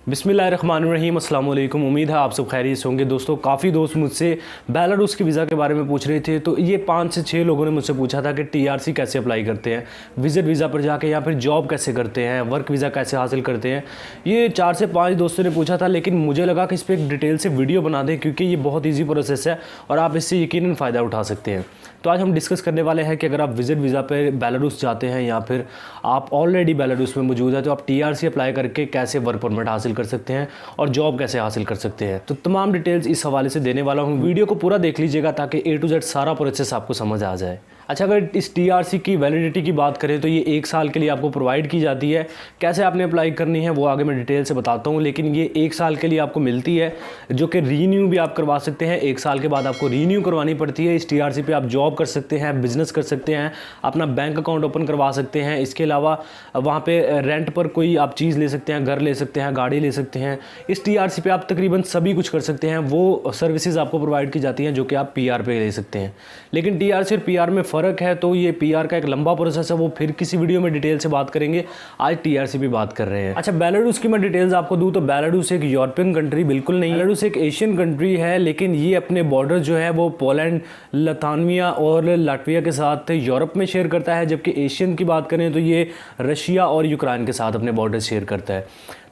बिस्मिल्लाहिर्रहमानिर्रहीम, अस्सलाम वालेकुम। उम्मीद है आप सब खैरियत से होंगे। दोस्तों, काफ़ी दोस्त मुझसे बेलारूस के वीज़ा के बारे में पूछ रहे थे, तो ये 5 से 6 लोगों ने मुझसे पूछा था कि टीआरसी कैसे अप्लाई करते हैं, विज़िट वीज़ा पर जाके, या फिर जॉब कैसे करते हैं, वर्क वीज़ा कैसे हासिल करते हैं। ये 4 से 5 दोस्तों ने पूछा था, लेकिन मुझे लगा कि इस पर एक डिटेल से वीडियो बना दें, क्योंकि ये बहुत ईजी प्रोसेस है और आप इससे यकीनन फ़ायदा उठा सकते हैं। तो आज हम डिस्कस करने वाले हैं कि अगर आप विज़िट वीज़ा पे बेलारूस जाते हैं या फिर आप ऑलरेडी बेलारूस में मौजूद है, तो आप टीआरसी अप्लाई करके कैसे वर्क परमिट हासिल कर सकते हैं और जॉब कैसे हासिल कर सकते हैं। तो तमाम डिटेल्स इस हवाले से देने वाला हूँ। वीडियो को पूरा देख लीजिएगा ताकि A to Z सारा प्रोसेस आपको समझ आ जाए। अच्छा, अगर इस टीआरसी की वैलिडिटी की बात करें तो ये 1 साल के लिए आपको प्रोवाइड की जाती है। कैसे आपने अप्लाई करनी है वो आगे मैं डिटेल से बताता हूँ, लेकिन ये 1 साल के लिए आपको मिलती है, जो कि रीन्यू भी आप करवा सकते हैं। 1 साल के बाद आपको रीन्यू करवानी पड़ती है। इस टीआरसी पे आप जॉब कर सकते हैं, बिजनेस कर सकते हैं, अपना बैंक अकाउंट ओपन करवा सकते हैं। इसके अलावा वहाँ पे रेंट पर कोई आप चीज़ ले सकते हैं, घर ले सकते हैं, गाड़ी ले सकते हैं। इस टीआरसी पे आप तकरीबन सभी कुछ कर सकते हैं। वो सर्विसेज आपको प्रोवाइड की जाती हैं जो कि आप पीआर पे ले सकते हैं। लेकिन टीआरसी और पीआर में फ़र्क है, तो ये पीआर का एक लंबा प्रोसेस है, वो फिर किसी वीडियो में डिटेल से बात करेंगे। आज टीआरसी पे बात कर रहे हैं। अच्छा, बेलारूस की मैं डिटेल्स आपको दूं तो बेलारूस एक यूरोपियन कंट्री बिल्कुल नहीं है। बेलारूस एक एशियन कंट्री है, लेकिन ये अपने बॉर्डर जो है वो पोलैंड, लिथुआनिया और लाटविया के साथ यूरोप में शेयर करता है। जबकि एशियन की बात करें तो ये रशिया और यूक्रेन के साथ अपने बॉर्डर शेयर करता है।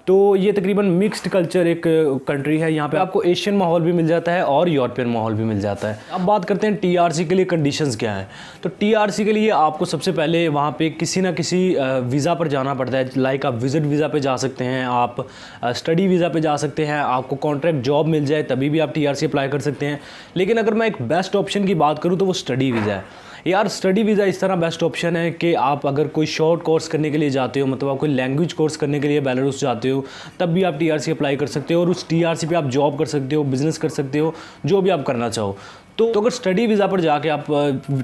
तो ये तकरीबन मिक्स्ड कल्चर एक कंट्री है। यहाँ पे आपको एशियन माहौल भी मिल जाता है और यूरोपियन माहौल भी मिल जाता है। अब बात करते हैं टीआरसी के लिए कंडीशंस क्या हैं। तो टीआरसी के लिए आपको सबसे पहले वहाँ पे किसी ना किसी वीज़ा पर जाना पड़ता है। लाइक आप विज़िट वीज़ा पे जा सकते हैं, आप स्टडी वीज़ा पे जा सकते हैं, आपको कॉन्ट्रैक्ट जॉब मिल जाए तभी भी आप टीआरसी अप्लाई कर सकते हैं। लेकिन अगर मैं एक बेस्ट ऑप्शन की बात करूँ तो वो स्टडी वीज़ा है। यार, स्टडी वीज़ा इस तरह बेस्ट ऑप्शन है कि आप अगर कोई शॉर्ट कोर्स करने के लिए जाते हो, मतलब आप कोई लैंग्वेज कोर्स करने के लिए बेलारूस जाते हो, तब भी आप टीआरसी अप्लाई कर सकते हो और उस टीआरसी पे आप जॉब कर सकते हो, बिज़नेस कर सकते हो, जो भी आप करना चाहो। तो अगर स्टडी वीज़ा पर जाके आप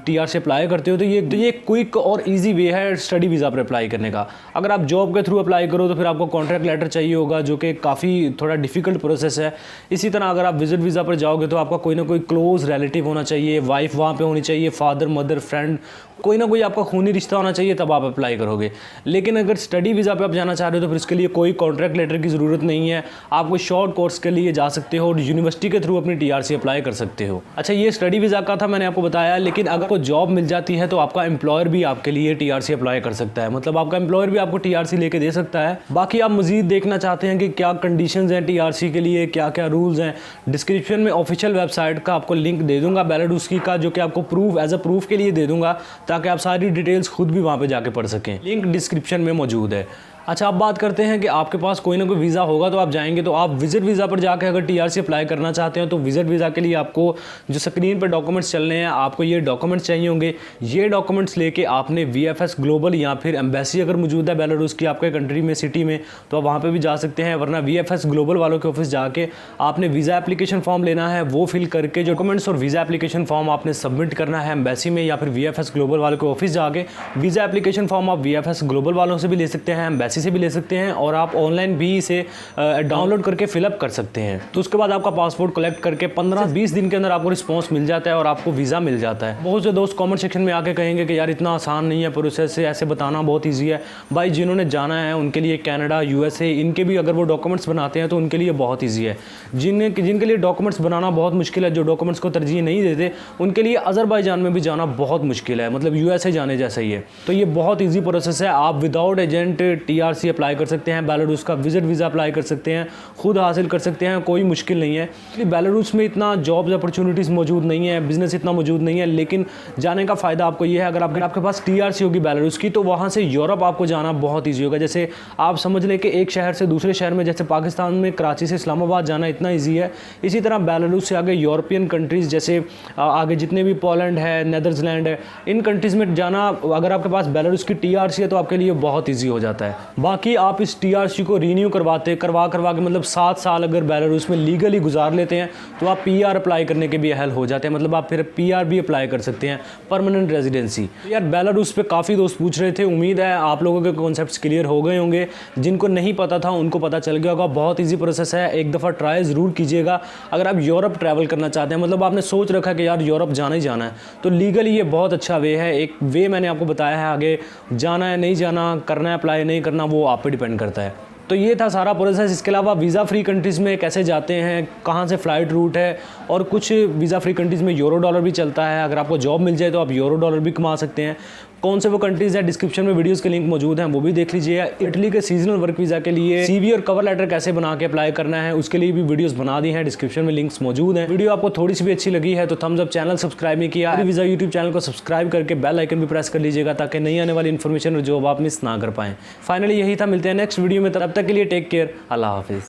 टीआरसी अप्लाई करते हो तो ये क्विक और इजी वे है स्टडी वीज़ा पर अप्लाई करने का। अगर आप जॉब के थ्रू अप्लाई करो तो फिर आपको कॉन्ट्रैक्ट लेटर चाहिए होगा, जो कि काफ़ी थोड़ा डिफ़िकल्ट प्रोसेस है। इसी तरह अगर आप विज़िट वीज़ा पर जाओगे तो आपका कोई ना कोई क्लोज रिलेटिव होना चाहिए, वाइफ वहाँ पे होनी चाहिए, फादर मदर फ्रेंड, कोई ना कोई आपका खूनी रिश्ता होना चाहिए, तब आप अप्लाई करोगे। लेकिन अगर स्टडी वीज़ा पे आप जाना चाह रहे हो तो फिर इसके लिए कोई कॉन्ट्रैक्ट लेटर की ज़रूरत नहीं है। आप कोई शॉर्ट कोर्स के लिए जा सकते हो और यूनिवर्सिटी के थ्रू अपनी टीआरसी अप्लाई कर सकते हो। अच्छा, ये स्टडी वीज़ा का था, मैंने आपको बताया। लेकिन अगर आपको जॉब मिल जाती है तो आपका एम्प्लॉयर भी आपके लिए टीआरसी अप्लाई कर सकता है, मतलब आपका एम्प्लॉयर भी आपको टीआरसी लेके दे सकता है। बाकी आप मज़ीद देखना चाहते हैं कि क्या कंडीशंस हैं टीआरसी के लिए, क्या क्या रूल्स हैं, डिस्क्रिप्शन में ऑफिशियल वेबसाइट का आपको लिंक दे दूंगा बेलारूस की का, जो कि आपको प्रूफ एज अ प्रूफ के लिए दे दूंगा, ताकि आप सारी डिटेल्स खुद भी वहाँ पे जाके पढ़ सकें। लिंक डिस्क्रिप्शन में मौजूद है। अच्छा, अब बात करते हैं कि आपके पास कोई ना कोई वीज़ा होगा तो आप जाएंगे, तो आप विज़िट वीज़ा पर जाकर अगर टीआरसी अप्लाई करना चाहते हैं तो विज़िट वीज़ा के लिए आपको जो स्क्रीन पर डॉक्यूमेंट्स चल रहे हैं, आपको ये डॉक्यूमेंट्स चाहिए होंगे। ये डॉक्यूमेंट्स लेके आपने वीएफएस ग्लोबल या फिर एम्बेसी अगर मौजूद है बेलारूस की आपके कंट्री में, सिटी में, तो आप वहाँ पर भी जा सकते हैं। वरना वीएफएस ग्लोबल वालों के ऑफिस जाके आपने वीज़ा एप्लीकेशन फॉर्म लेना है, वो फिल करके डॉक्यूमेंट्स और वीज़ा एप्लीकेशन फॉर्म आपने सबमिट करना है एम्बेसी में या फिर वीएफएस ग्लोबल वालों के ऑफिस जाके। वीज़ा एप्लीकेशन फॉर्म आप वीएफएस ग्लोबल वालों से भी ले सकते हैं, एम्बेसी से भी ले सकते हैं, और आप ऑनलाइन भी इसे डाउनलोड करके फिलअप कर सकते हैं। तो उसके बाद आपका पासपोर्ट कलेक्ट करके 15-20 दिन के अंदर आपको रिस्पांस मिल जाता है और आपको वीज़ा मिल जाता है। बहुत से दोस्त कमेंट सेक्शन में आके कहेंगे कि यार इतना आसान नहीं है प्रोसेस, से ऐसे बताना बहुत ईजी है। भाई, जिन्होंने जाना है उनके लिए कनाडा, यूएसए, इनके भी अगर वो डॉक्यूमेंट्स बनाते हैं तो उनके लिए बहुत ईजी है। जिनके लिए डॉक्यूमेंट्स बनाना बहुत मुश्किल है, जो डॉक्यूमेंट्स को तरजीह नहीं देते, उनके लिए अज़रबैजान में भी जाना बहुत मुश्किल है, मतलब यूएसए जाने जैसा ही है। तो ये बहुत ईजी प्रोसेस है। आप विदाउट एजेंट टीआरसी अप्लाई कर सकते हैं, बेलारूस का विजिट वीज़ा अप्लाई कर सकते हैं, खुद हासिल कर सकते हैं, कोई मुश्किल नहीं है। बेलारूस में इतना जॉब्स अपॉर्चुनिटीज़ मौजूद नहीं है, बिजनेस इतना मौजूद नहीं है, लेकिन जाने का फ़ायदा आपको ये है, अगर आपके पास टीआरसी होगी बेलारूस की, तो वहाँ से यूरोप आपको जाना बहुत ईजी होगा। जैसे आप समझ लें कि एक शहर से दूसरे शहर में, जैसे पाकिस्तान में कराची से इस्लामाबाद जाना इतना ईजी है, इसी तरह बेलारूस से आगे यूरोपियन कंट्रीज़, जैसे आगे जितने भी पोलैंड है, नीदरलैंड है, इन कंट्रीज़ में जाना अगर आपके पास बेलारूस की टीआरसी है तो आपके लिए बहुत ईजी हो जाता है। बाकी आप इस टीआरसी को रीन्यू करवा के मतलब 7 साल अगर बेलारूस में लीगली गुजार लेते हैं तो आप पीआर अप्लाई करने के भी अहल हो जाते हैं, मतलब आप फिर पीआर भी अप्लाई कर सकते हैं, परमानेंट रेजिडेंसी। यार, बेलारूस पे काफ़ी दोस्त पूछ रहे थे, उम्मीद है आप लोगों के कॉन्सेप्ट्स क्लियर हो गए होंगे। जिनको नहीं पता था उनको पता चल गया होगा। बहुत ईजी प्रोसेस है, एक दफ़ा ट्राई ज़रूर कीजिएगा। अगर आप यूरोप ट्रैवल करना चाहते हैं, मतलब आपने सोच रखा है कि यार यूरोप जाना ही जाना है, तो लीगली ये बहुत अच्छा वे है। एक वे मैंने आपको बताया है, आगे जाना है नहीं जाना, करना है अप्लाई नहीं करना, वो आप पे डिपेंड करता है। तो ये था सारा प्रोसेस। इसके अलावा वीज़ा फ्री कंट्रीज़ में कैसे जाते हैं, कहाँ से फ़्लाइट रूट है, और कुछ वीज़ा फ्री कंट्रीज़ में यूरो डॉलर भी चलता है। अगर आपको जॉब मिल जाए तो आप यूरो डॉलर भी कमा सकते हैं। कौन से वो कंट्रीज़ है, डिस्क्रिप्शन में वीडियोस के लिंक मौजूद हैं, वो भी देख लीजिए। इटली के सीजनल वर्क वीज़ा के लिए CV और कवर लेटर कैसे बना के अप्लाई करना है, उसके लिए भी वीडियोस बना दी हैं, डिस्क्रिप्शन में लिंक्स मौजूद हैं। वीडियो आपको थोड़ी सी भी अच्छी लगी है तो थम्स अप, चैनल सब्सक्राइब नहीं किया वीज़ा यूट्यूब चैनल को सब्सक्राइब करके बेल आइकन भी प्रेस कर लीजिएगा, ताकि नई आने वाली इन्फॉर्मेशन और जॉब आप मिस ना कर पाएं। फाइनली यही था, मिलते हैं नेक्स्ट वीडियो में, तब तक के लिए टेक केयर, अल्लाह हाफिज़।